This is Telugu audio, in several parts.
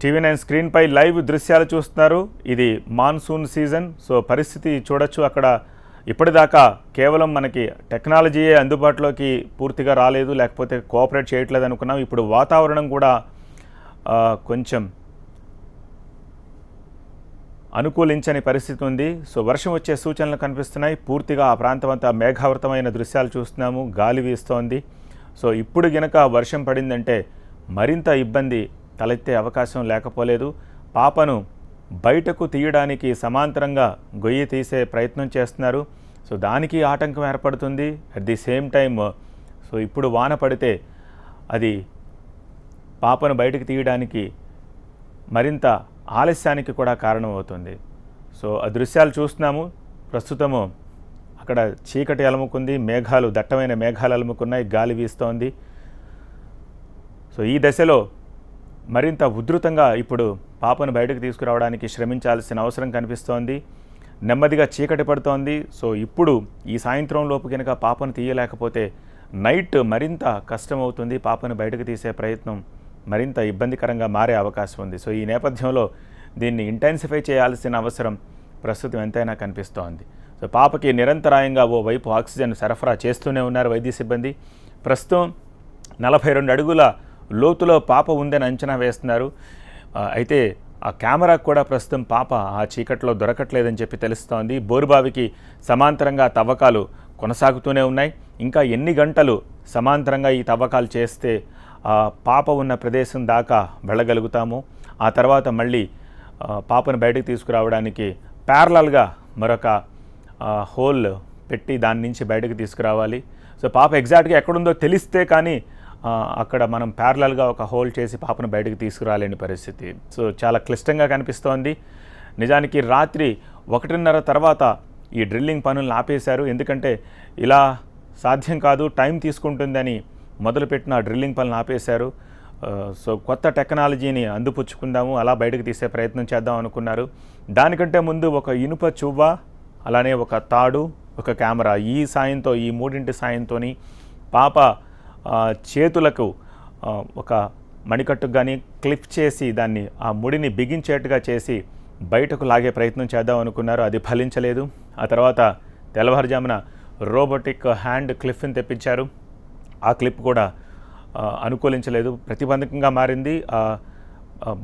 టీవీ9 స్క్రీన్పై లైవ్ దృశ్యాలు చూస్తున్నారు. ఇది మాన్సూన్ సీజన్. సో పరిస్థితి చూడొచ్చు. అక్కడ ఇప్పటిదాకా కేవలం మనకి టెక్నాలజీయే అందుబాటులోకి పూర్తిగా రాలేదు, లేకపోతే కోఆపరేట్ చేయట్లేదు అనుకున్నాం. ఇప్పుడు వాతావరణం కూడా కొంచెం అనుకూలించని పరిస్థితి ఉంది. సో వర్షం వచ్చే సూచనలు కనిపిస్తున్నాయి. పూర్తిగా ఆ ప్రాంతం అంతా మేఘావృతమైన దృశ్యాలు చూస్తున్నాము. గాలి వీస్తోంది. సో ఇప్పుడు గనక వర్షం పడిందంటే మరింత ఇబ్బంది తలెత్తే అవకాశం లేకపోలేదు. పాపను బయటకు తీయడానికి సమాంతరంగా గొయ్యి తీసే ప్రయత్నం చేస్తున్నారు. సో దానికి ఆటంకం ఏర్పడుతుంది. At the same time so ఇప్పుడు వాన పడితే అది పాపను బయటకు తీయడానికి మరింత ఆలస్యానికి కూడా కారణమవుతుంది. సో ఆ దృశ్యాలు చూస్తున్నాము. ప్రస్తుతము అక్కడ చీకటి అలుముకుంది, మేఘాలు దట్టమైన మేఘాలు అలుముకున్నాయి, గాలి వీస్తోంది. సో ఈ దశలో మరింత ఉధృతంగా ఇప్పుడు పాపను బయటకు తీసుకురావడానికి శ్రమించాల్సిన అవసరం కనిపిస్తోంది. నెమ్మదిగా చీకటి పడుతోంది. సో ఇప్పుడు ఈ సాయంత్రం లోపు కనుక పాపను తీయలేకపోతే నైట్ మరింత కష్టమవుతుంది. పాపను బయటకు తీసే ప్రయత్నం మరింత ఇబ్బందికరంగా మారే అవకాశం ఉంది. సో ఈ నేపథ్యంలో దీన్ని ఇంటెన్సిఫై చేయాల్సిన అవసరం ప్రస్తుతం ఎంతైనా కనిపిస్తోంది. సో పాపకి నిరంతరాయంగా ఓవైపు ఆక్సిజన్ సరఫరా చేస్తూనే ఉన్నారు వైద్య సిబ్బంది. ప్రస్తుతం 42 అడుగుల లోతులో పాప ఉందని అంచనా వేస్తున్నారు. అయితే ఆ కెమెరాకు కూడా ప్రస్తుతం పాప ఆ చీకట్లో దొరకట్లేదని చెప్పి తెలుస్తోంది. బోరుబావికి సమాంతరంగా తవ్వకాలు కొనసాగుతూనే ఉన్నాయి. ఇంకా ఎన్ని గంటలు సమాంతరంగా ఈ తవ్వకాలు చేస్తే పాప ఉన్న ప్రదేశం దాకా వెళ్ళగలుగుతాము. ఆ తర్వాత మళ్ళీ పాపను బయటకు తీసుకురావడానికి ప్యారలల్గా మరొక హోల్ పెట్టి దాని నుంచి బయటకు తీసుకురావాలి. సో పాప ఎగ్జాక్ట్గా ఎక్కడుందో తెలిస్తే కానీ అక్కడ మనం ప్యారలల్గా ఒక హోల్ చేసి పాపను బయటకు తీసుకురాలేని పరిస్థితి. సో చాలా క్లిష్టంగా కనిపిస్తోంది. నిజానికి రాత్రి 1:30 తర్వాత ఈ డ్రిల్లింగ్ పనులను ఆపేశారు. ఎందుకంటే ఇలా సాధ్యం కాదు, టైం తీసుకుంటుందని మొదలుపెట్టిన డ్రిల్లింగ్ పనులను ఆపేశారు. సో కొత్త టెక్నాలజీని అందిపుచ్చుకుందాము, అలా బయటకు తీసే ప్రయత్నం చేద్దాం అనుకున్నారు. దానికంటే ముందు ఒక ఇనుప చువ్వ, అలానే ఒక తాడు, ఒక కెమెరా, ఈ సాయంతో ఈ మూడింటి సాయంతో పాప చేతులకు ఒక మణికట్టుకు కానీ క్లిప్ చేసి దాన్ని ఆ ముడిని బిగించేట్టుగా చేసి బయటకు లాగే ప్రయత్నం చేద్దాం అనుకున్నారు. అది ఫలించలేదు. ఆ తర్వాత తెల్లవారుజామున రోబోటిక్ హ్యాండ్ క్లిప్ని తెప్పించారు. ఆ క్లిప్ కూడా అనుకూలించలేదు, ప్రతిబంధకంగా మారింది.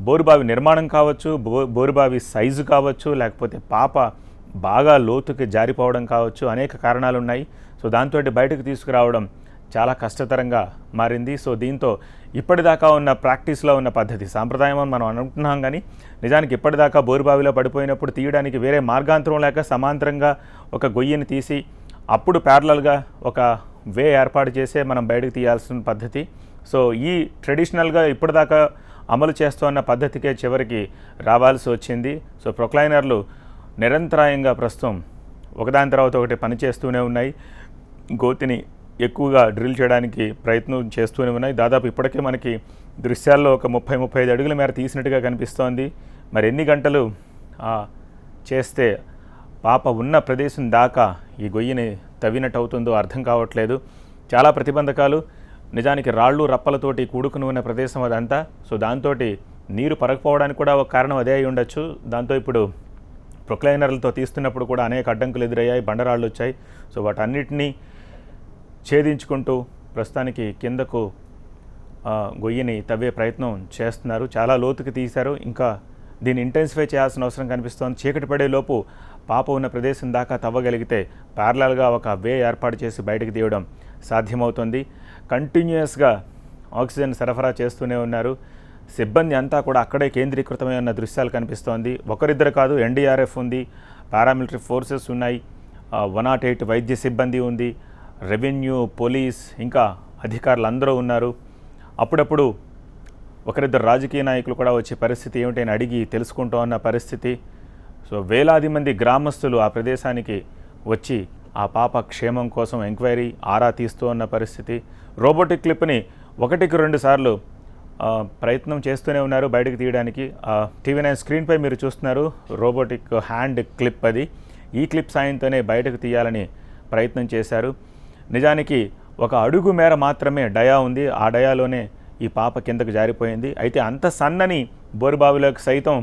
బోరుబావి నిర్మాణం కావచ్చు, బోరుబావి సైజు కావచ్చు, లేకపోతే పాప బాగా లోతుకి జారిపోవడం కావచ్చు, అనేక కారణాలు ఉన్నాయి. సో దాంతో బయటకు తీసుకురావడం చాలా కష్టతరంగా మారింది. సో దీంతో ఇప్పటిదాకా ఉన్న ప్రాక్టీస్లో ఉన్న పద్ధతి, సాంప్రదాయం అని మనం అనుకుంటున్నాం, కానీ నిజానికి ఇప్పటిదాకా బోరుబావిలో పడిపోయినప్పుడు తీయడానికి వేరే మార్గాంతరం లేక సమాంతరంగా ఒక గొయ్యిని తీసి అప్పుడు ప్యారలల్గా ఒక వే ఏర్పాటు చేసే మనం బయటకు తీయాల్సిన పద్ధతి. సో ఈ ట్రెడిషనల్గా ఇప్పటిదాకా అమలు చేస్తున్న పద్ధతికే చివరికి రావాల్సి వచ్చింది. సో ప్రొక్లైనర్లు నిరంతరాయంగా ప్రస్తుతం ఒకదాని తర్వాత ఒకటి పనిచేస్తూనే ఉన్నాయి. గోతిని ఎక్కువగా డ్రిల్ చేయడానికి ప్రయత్నం చేస్తూనే ఉన్నాయి. దాదాపు ఇప్పటికే మనకి దృశ్యాల్లో ఒక 30-35 అడుగుల మేర తీసినట్టుగా కనిపిస్తోంది. మరి ఎన్ని గంటలు చేస్తే పాప ఉన్న ప్రదేశం దాకా ఈ గొయ్యిని తవ్వినట్టు అవుతుందో అర్థం కావట్లేదు. చాలా ప్రతిబంధకాలు, నిజానికి రాళ్ళు రప్పలతోటి కూడుకుని ఉన్న ప్రదేశం అదంతా. సో దాంతో నీరు పరగపోవడానికి కూడా ఒక కారణం అదే అయి ఉండొచ్చు. దాంతో ఇప్పుడు ప్రొక్లైనర్లతో తీస్తున్నప్పుడు కూడా అనేక అడ్డంకులు ఎదురయ్యాయి, బండరాళ్ళు వచ్చాయి. సో వాటన్నిటినీ ఛేదించుకుంటూ ప్రస్తుతానికి కిందకు గొయ్యిని తవ్వే ప్రయత్నం చేస్తున్నారు. చాలా లోతుకి తీశారు. ఇంకా దీన్ని ఇంటెన్సిఫై చేయాల్సిన అవసరం కనిపిస్తోంది. చీకటి పడేలోపు పాప ఉన్న ప్రదేశం దాకా తవ్వగలిగితే ప్యారలల్గా ఒక వే ఏర్పాటు చేసి బయటకు తీయడం సాధ్యమవుతుంది. కంటిన్యూస్గా ఆక్సిజన్ సరఫరా చేస్తూనే ఉన్నారు. సిబ్బంది అంతా కూడా అక్కడే కేంద్రీకృతమై ఉన్న దృశ్యాలు కనిపిస్తోంది. ఒకరిద్దరు కాదు, ఎన్డీఆర్ఎఫ్ ఉంది, పారామిలిటరీ ఫోర్సెస్ ఉన్నాయి, 108 వైద్య సిబ్బంది ఉంది, రెవెన్యూ, పోలీస్, ఇంకా అధికారులు అందరూ ఉన్నారు. అప్పుడప్పుడు ఒకరిద్దరు రాజకీయ నాయకులు కూడా వచ్చే పరిస్థితి ఏమిటని అడిగి తెలుసుకుంటూ ఉన్న పరిస్థితి. సో వేలాది మంది గ్రామస్తులు ఆ ప్రదేశానికి వచ్చి ఆ పాప క్షేమం కోసం ఎంక్వైరీ, ఆరా తీస్తూ ఉన్న పరిస్థితి. రోబోటిక్ క్లిప్ని 1-2 సార్లు ప్రయత్నం చేస్తూనే ఉన్నారు బయటకు తీయడానికి. టీవీ9 స్క్రీన్పై మీరు చూస్తున్నారు రోబోటిక్ హ్యాండ్ క్లిప్. అది ఈ క్లిప్ సాయంతోనే బయటకు తీయాలని ప్రయత్నం చేశారు. నిజానికి ఒక అడుగు మేర మాత్రమే డయా ఉంది. ఆ డయాలోనే ఈ పాప కిందకు జారిపోయింది. అయితే అంత సన్నని బోరుబావిలోకి సైతం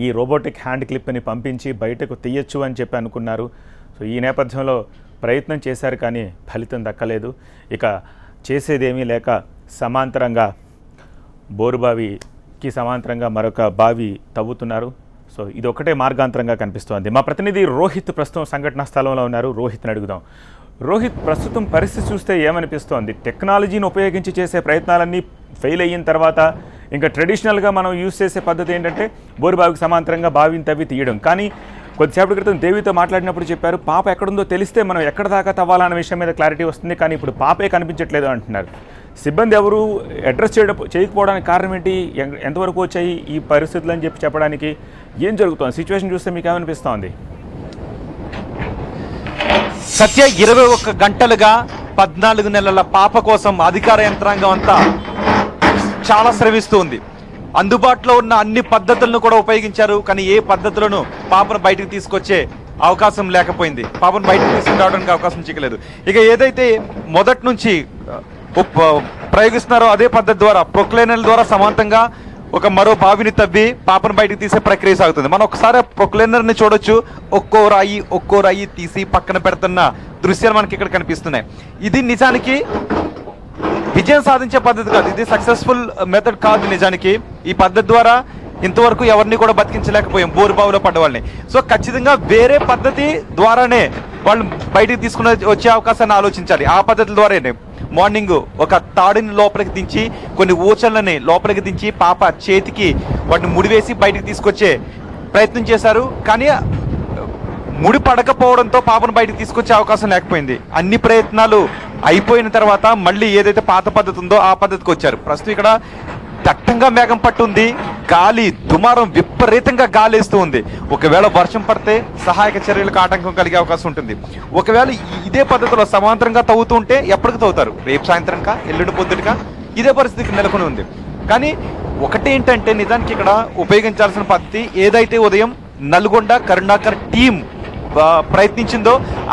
ఈ రోబోటిక్ హ్యాండ్ క్లిప్ని పంపించి బయటకు తీయచ్చు అని చెప్పి అనుకున్నారు. సో ఈ నేపథ్యంలో ప్రయత్నం చేశారు, కానీ ఫలితం దక్కలేదు. ఇక చేసేదేమీ లేక సమాంతరంగా బోరుబావికి సమాంతరంగా మరొక బావి తవ్వుతున్నారు. సో ఇది ఒకటే మార్గాంతరంగా కనిపిస్తోంది. మా ప్రతినిధి రోహిత్ ప్రస్తుతం సంఘటనా స్థలంలో ఉన్నారు. రోహిత్ని అడుగుదాం. రోహిత్, ప్రస్తుతం పరిస్థితి చూస్తే ఏమనిపిస్తోంది? టెక్నాలజీని ఉపయోగించి చేసే ప్రయత్నాలన్నీ ఫెయిల్ అయిన తర్వాత ఇంకా ట్రెడిషనల్గా మనం యూజ్ చేసే పద్ధతి ఏంటంటే బోరుబావికి సమాంతరంగా బావిని తవ్వి తీయడం. కానీ కొద్దిసేపటి క్రితం దేవితో మాట్లాడినప్పుడు చెప్పారు, పాప ఎక్కడుందో తెలిస్తే మనం ఎక్కడ దాకా తవ్వాలన్న విషయం మీద క్లారిటీ వస్తుంది. కానీ ఇప్పుడు పాపే కనిపించట్లేదు అంటున్నారు. సిబ్బంది ఎవరు అడ్రస్ చేయకపోవడానికి కారణం ఏంటి? ఎంతవరకు వచ్చాయి ఈ పరిస్థితులు అని చెప్పడానికి ఏం జరుగుతుంది? సిచ్యువేషన్ చూస్తే మీకు ఏమనిపిస్తోంది? సత్య 21 గంటలుగా 14 నెలల పాప కోసం అధికార యంత్రాంగం అంతా చాలా శ్రమిస్తుంది. అందుబాటులో ఉన్న అన్ని పద్ధతులను కూడా ఉపయోగించారు, కానీ ఏ పద్ధతులను పాపను బయటకు తీసుకొచ్చే అవకాశం లేకపోయింది. పాపను బయటకు తీసుకురావడానికి అవకాశం చిక్కలేదు. ఇక ఏదైతే మొదటి నుంచి ప్రయోగిస్తున్నారో అదే పద్ధతి ద్వారా ప్రొక్లైనర్ల ద్వారా సమాంతంగా ఒక మరో బావిని తవ్వి పాపను బయటకు తీసే ప్రక్రియ సాగుతుంది. మనం ఒకసారి ప్రొక్లైనర్ని చూడొచ్చు. ఒక్కో రాయి తీసి పక్కన పెడుతున్న దృశ్యాలు మనకి ఇక్కడ కనిపిస్తున్నాయి. ఇది నిజానికి విజయం సాధించే పద్ధతి కాదు, ఇది సక్సెస్ఫుల్ మెథడ్ కాదు. నిజానికి ఈ పద్ధతి ద్వారా ఇంతవరకు ఎవరిని కూడా బతికించలేకపోయాం బోరుబావిలో పడ్డ వాళ్ళని. సో ఖచ్చితంగా వేరే పద్ధతి ద్వారానే వాళ్ళు బయటికి తీసుకుని వచ్చే అవకాశాన్ని ఆలోచించాలి. ఆ పద్ధతుల ద్వారానే మార్నింగ్ ఒక తాడిని లోపలికి దించి కొన్ని ఊచలని లోపలికి దించి పాప చేతికి వాటిని ముడివేసి బయటికి తీసుకొచ్చే ప్రయత్నం చేశారు. కానీ ముడి పడకపోవడంతో పాపను బయటకు తీసుకొచ్చే అవకాశం లేకపోయింది. అన్ని ప్రయత్నాలు అయిపోయిన తర్వాత మళ్ళీ ఏదైతే పాత పద్ధతి ఉందో ఆ పద్ధతికి వచ్చారు. ప్రస్తుతం ఇక్కడ దట్టంగా మేఘం పట్టుంది, గాలి దుమారం విపరీతంగా గాలి వేస్తూ ఉంది. ఒకవేళ వర్షం పడితే సహాయక చర్యలకు ఆటంకం కలిగే అవకాశం ఉంటుంది. ఒకవేళ ఇదే పద్ధతిలో సమాంతరంగా తవ్వుతూ ఉంటే ఎప్పటికి తవ్వుతారు? రేపు సాయంత్రంకా, ఎల్లుండి పొద్దుటికా ఇదే పరిస్థితికి నెలకొని ఉంది. కానీ ఒకటేంటంటే నిజానికి ఇక్కడ ఉపయోగించాల్సిన పద్ధతి ఏదైతే ఉదయం నల్గొండ కరుణాకర్ టీం ప్రయత్నించిందో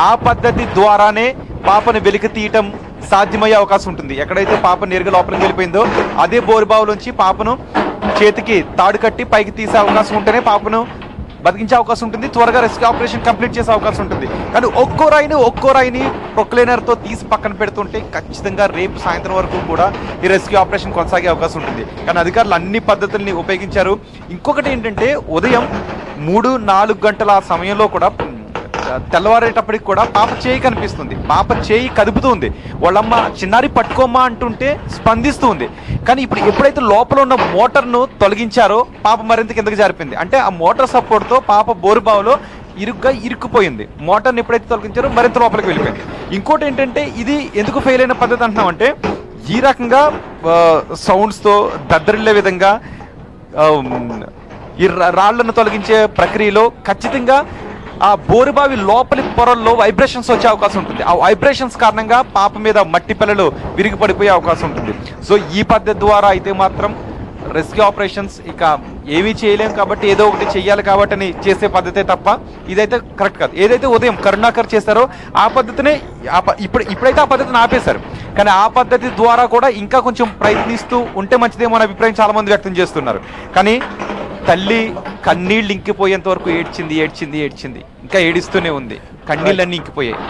ఆ పద్ధతి ద్వారానే పాపను వెలికి తీయటం సాధ్యమయ్యే అవకాశం ఉంటుంది. ఎక్కడైతే పాప నేరుగా లోపలికి వెళ్ళిపోయిందో అదే బోరుబావులోంచి పాపను చేతికి తాడు కట్టి పైకి తీసే అవకాశం ఉంటేనే పాపను బతికించే అవకాశం ఉంటుంది. త్వరగా రెస్క్యూ ఆపరేషన్ కంప్లీట్ చేసే అవకాశం ఉంటుంది. కానీ ఒక్కో రాయిని ప్రొక్లైనర్తో తీసి పక్కన పెడుతుంటే ఖచ్చితంగా రేపు సాయంత్రం వరకు కూడా ఈ రెస్క్యూ ఆపరేషన్ కొనసాగే అవకాశం ఉంటుంది. కానీ అధికారులు అన్ని పద్ధతుల్ని ఉపయోగించారు. ఇంకొకటి ఏంటంటే ఉదయం 3-4 గంటల సమయంలో కూడా తెల్లవారేటప్పటికి కూడా పాప చేయి కనిపిస్తుంది. పాప చేయి కదుపుతుంది. వాళ్ళమ్మ చిన్నారి పట్టుకోమ్మా అంటుంటే స్పందిస్తూ ఉంది. కానీ ఇప్పుడు ఎప్పుడైతే లోపల ఉన్న మోటార్ను తొలగించారో పాప మరింత కిందకి జారిపోయింది. అంటే ఆ మోటార్ సపోర్ట్తో పాప బోరుబావులో ఇరుక్కుపోయింది. మోటార్ని ఎప్పుడైతే తొలగించారో మరింత లోపలికి వెళ్ళిపోయింది. ఇంకోటి ఏంటంటే ఇది ఎందుకు ఫెయిల్ అయిన పద్ధతి అంటున్నామంటే ఈ రకంగా సౌండ్స్తో దద్దరిల్లే విధంగా ఈ రాళ్లను తొలగించే ప్రక్రియలో ఖచ్చితంగా ఆ బోరుబావి లోపలి పొరల్లో వైబ్రేషన్స్ వచ్చే అవకాశం ఉంటుంది. ఆ వైబ్రేషన్స్ కారణంగా పాప మీద మట్టి పిల్లలు విరిగి పడిపోయే అవకాశం ఉంటుంది. సో ఈ పద్ధతి ద్వారా అయితే మాత్రం రెస్క్యూ ఆపరేషన్స్ ఇక ఏమీ చేయలేం కాబట్టి ఏదో ఒకటి చెయ్యాలి కాబట్టి అని చేసే పద్ధతే తప్ప ఇదైతే కరెక్ట్ కాదు. ఏదైతే ఉదయం కరుణాకర్ చేస్తారో ఆ పద్ధతినే ఇప్పుడైతే ఆ పద్ధతిని ఆపేశారు. కానీ ఆ పద్ధతి ద్వారా కూడా ఇంకా కొంచెం ప్రయత్నిస్తూ ఉంటే మంచిదేమో అనే అభిప్రాయం చాలా మంది వ్యక్తం చేస్తున్నారు. కానీ తల్లి కన్నీళ్ళు ఇంకిపోయేంత వరకు ఏడ్చింది, ఇంకా ఏడుస్తూనే ఉంది. కన్నీళ్ళన్నీ ఇంకిపోయాయి.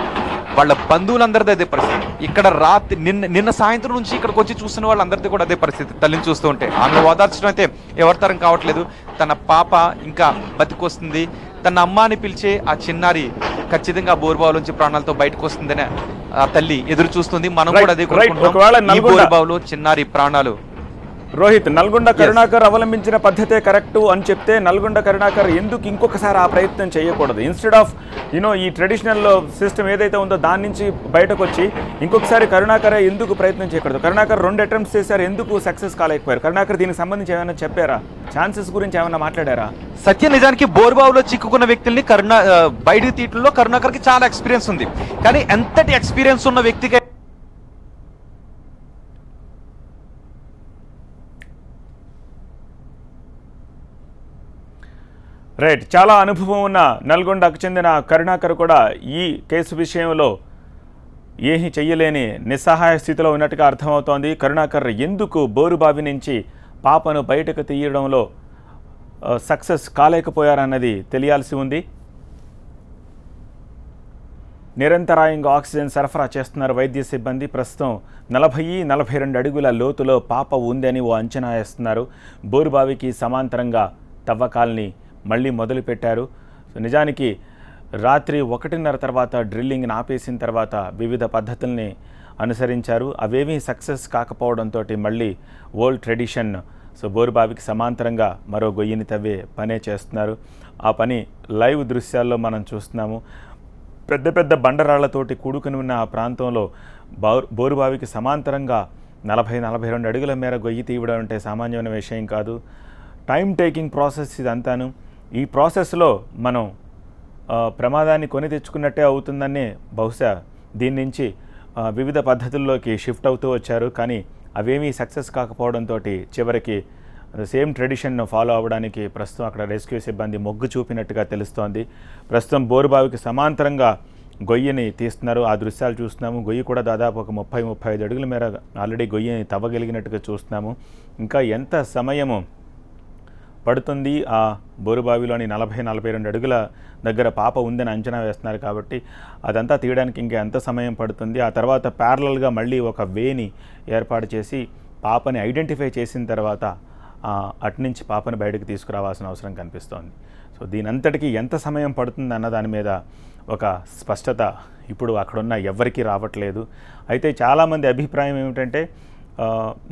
వాళ్ళ బంధువులందరిది అదే పరిస్థితి. ఇక్కడ రాత్రి నిన్న సాయంత్రం నుంచి ఇక్కడికి వచ్చి చూస్తున్న వాళ్ళందరిది కూడా అదే పరిస్థితి. తల్లిని చూస్తూ ఉంటే ఆమె ఓదార్చడం అయితే ఎవరి తరం కావట్లేదు. తన పాప ఇంకా బతికొస్తుంది, తన అమ్మ అని పిలిచే ఆ చిన్నారి ఖచ్చితంగా బోరుబావు నుంచి ప్రాణాలతో బయటకు వస్తుందని ఆ తల్లి ఎదురు చూస్తుంది. మనం కూడా అదే కోరుకుంటున్నాం. ఈ బోరుబావులో చిన్నారి ప్రాణాలు. రోహిత్, నల్గొండ కరుణాకర్ అవలంబించిన పద్ధతే కరెక్టు అని చెప్తే నల్గొండ కరుణాకర్ ఎందుకు ఇంకొకసారి ఆ ప్రయత్నం చేయకూడదు? ఇన్స్టెడ్ ఆఫ్ ఈ ట్రెడిషనల్ సిస్టమ్ ఏదైతే ఉందో దాని నుంచి బయటకు వచ్చి ఇంకొకసారి కరుణాకర్ ఎందుకు ప్రయత్నం చేయకూడదు? కరుణాకర్ 2 అటెంప్ట్స్ చేశారు, ఎందుకు సక్సెస్ కాలేకపోయారు? కరుణాకర్ దీనికి సంబంధించి ఏమైనా చెప్పారా? ఛాన్సెస్ గురించి ఏమైనా మాట్లాడారా? సత్య నిజానికి బోరుబావులో చిక్కుకున్న వ్యక్తుల్ని బయట తీయటంలో కరుణాకర్కి చాలా ఎక్స్పీరియన్స్ ఉంది. కానీ ఎంతటి ఎక్స్పీరియన్స్ ఉన్న వ్యక్తికి రైట్, చాలా అనుభవం ఉన్న నల్గొండకు చెందిన కరుణాకర్ కూడా ఈ కేసు విషయంలో ఏమీ చెయ్యలేని నిస్సహాయ స్థితిలో ఉన్నట్టుగా అర్థమవుతోంది. కరుణాకర్ ఎందుకు బోరుబావి నుంచి పాపను బయటకు తీయడంలో సక్సెస్ కాలేకపోయారన్నది తెలియాల్సి ఉంది. నిరంతరాయంగా ఆక్సిజన్ సరఫరా చేస్తున్నారు వైద్య సిబ్బంది. ప్రస్తుతం 40-42 అడుగుల లోతులో పాప ఉందని ఓ అంచనా వేస్తున్నారు. బోరుబావికి సమాంతరంగా తవ్వకాల్ని మళ్ళీ మొదలుపెట్టారు. నిజానికి రాత్రి 1:30 తర్వాత డ్రిల్లింగ్ని ఆపేసిన తర్వాత వివిధ పద్ధతుల్ని అనుసరించారు. అవేమీ సక్సెస్ కాకపోవడంతో మళ్ళీ ఓల్డ్ ట్రెడిషన్ బోరుబావికి సమాంతరంగా మరో గొయ్యిని తవ్వే పనే చేస్తున్నారు. ఆ పని లైవ్ దృశ్యాల్లో మనం చూస్తున్నాము. పెద్ద పెద్ద బండరాళ్లతోటి కూడుకుని ఉన్న ఆ ప్రాంతంలో బోరుబావికి సమాంతరంగా 40-42 అడుగుల మేర గొయ్యి తీయడం అంటే సామాన్యమైన విషయం కాదు. టైం టేకింగ్ ప్రాసెస్ ఇదంతాను. ఈ ప్రాసెస్లో మనం ప్రమాదాన్ని కొని తెచ్చుకున్నట్టే అవుతుందని బహుశా దీని నుంచి వివిధ పద్ధతుల్లోకి షిఫ్ట్ అవుతూ వచ్చారు. కానీ అవేమీ సక్సెస్ కాకపోవడంతో చివరికి సేమ్ ట్రెడిషన్ ఫాలో అవ్వడానికి ప్రస్తుతం అక్కడ రెస్క్యూ సిబ్బంది మొగ్గు చూపినట్టుగా తెలుస్తోంది. ప్రస్తుతం బోరుబావికి సమాంతరంగా గొయ్యిని తీస్తున్నారు. ఆ దృశ్యాలు చూస్తున్నాము. గొయ్యి కూడా దాదాపు ఒక 30-35 అడుగుల మేర ఆల్రెడీ గొయ్యిని తవ్వగలిగినట్టుగా చూస్తున్నాము. ఇంకా ఎంత సమయము పడుతుంది? ఆ బోరుబావిలోని 40-42 అడుగుల దగ్గర పాప ఉందని అంచనా వేస్తున్నారు కాబట్టి అదంతా తీయడానికి ఇంకా ఎంత సమయం పడుతుంది? ఆ తర్వాత ప్యారలల్గా మళ్ళీ ఒక వేని ఏర్పాటు చేసి పాపని ఐడెంటిఫై చేసిన తర్వాత అటునుంచి పాపను బయటకు తీసుకురావాల్సిన అవసరం కనిపిస్తోంది. సో దీనంతటికీ ఎంత సమయం పడుతుంది అన్న దాని మీద ఒక స్పష్టత ఇప్పుడు అక్కడున్న ఎవ్వరికీ రావట్లేదు. అయితే చాలామంది అభిప్రాయం ఏమిటంటే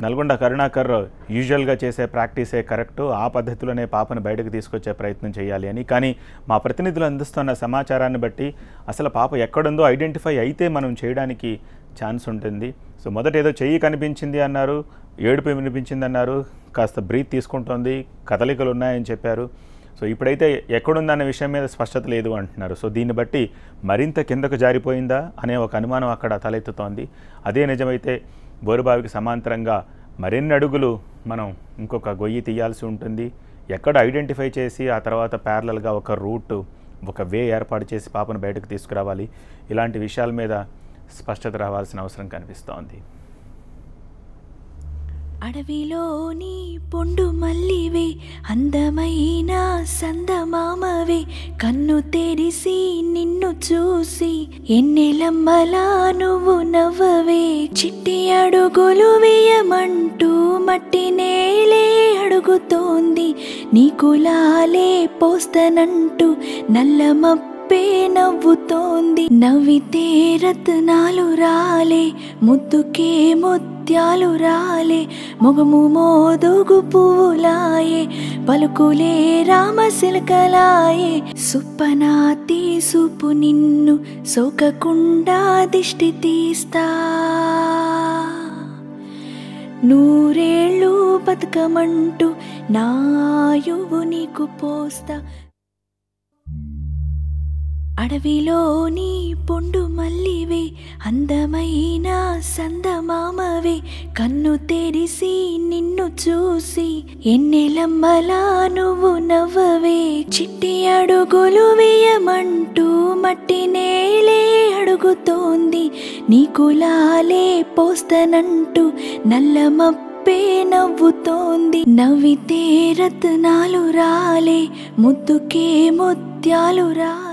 నల్గొండ కరుణాకర్ యూజువల్గా చేసే ప్రాక్టీసే కరెక్టు, ఆ పద్ధతిలోనే పాపను బయటకు తీసుకొచ్చే ప్రయత్నం చేయాలి అని. కానీ మా ప్రతినిధులు అందిస్తున్న సమాచారాన్ని బట్టి అసలు పాప ఎక్కడుందో ఐడెంటిఫై అయితే మనం చేయడానికి ఛాన్స్ ఉంటుంది. సో మొదట ఏదో చెయ్యి కనిపించింది అన్నారు, ఏడుపు వినిపించింది అన్నారు, కాస్త బ్రీత్ తీసుకుంటోంది, కదలికలు ఉన్నాయని చెప్పారు. సో ఇప్పుడైతే ఎక్కడుందన్న విషయం మీద స్పష్టత లేదు అంటున్నారు. సో దీన్ని బట్టి మరింత కిందకు జారిపోయిందా అనే ఒక అనుమానం అక్కడ తలెత్తుతోంది. అదే నిజమైతే బోరుబావికి సమాంతరంగా మరిన్ని అడుగులు మనం ఇంకొక గొయ్యి తీయాల్సి ఉంటుంది. ఎక్కడ ఐడెంటిఫై చేసి ఆ తర్వాత ప్యారలల్గా ఒక రూట్, ఒక వే ఏర్పాటు చేసి పాపను బయటకు తీసుకురావాలి. ఇలాంటి విషయాల మీద స్పష్టత రావాల్సిన అవసరం కనిపిస్తోంది. అడవిలోని పొండు మల్లివే, అందమైన సందమామవే, కన్ను తెరిసి నిన్ను చూసి ఎన్నెలమ్మలా నువ్వు నవ్వవే. చిట్టి అడుగులు వేయమంటూ మట్టి నేలే అడుగుతోంది, నీకు లాలే పోస్తనంటూ నల్లమప్పే నవ్వుతోంది. నవ్వితే రత్నాలు రాలే, ముద్దుకే ముత్యాలు రాలే, మొగము మోదుగు పువ్వులాయే, పలుకులే రామశిల్కలాయే. సుప్పనాతి సూపు నిన్ను సోకకుండా దిష్టి తీస్తా, నూరేళ్ళు బతుకమంటూ నాయువు నీకు పోస్తా. అడవిలోని పొండు మల్లివే, అందమైన సందమామవే, కన్ను తెరిసి నిన్ను చూసి ఎన్నెలమ్మలా నువ్వు నవ్వవే. చిట్టి అడుగులు వేయమంటూ మట్టి నేలే అడుగుతోంది, నీకు లాలే పోస్తనంటూ నల్లమప్పే నవ్వుతోంది. నవ్వితే రత్నాలు రాలే, ముద్దుకే ముత్యాలు రాలే.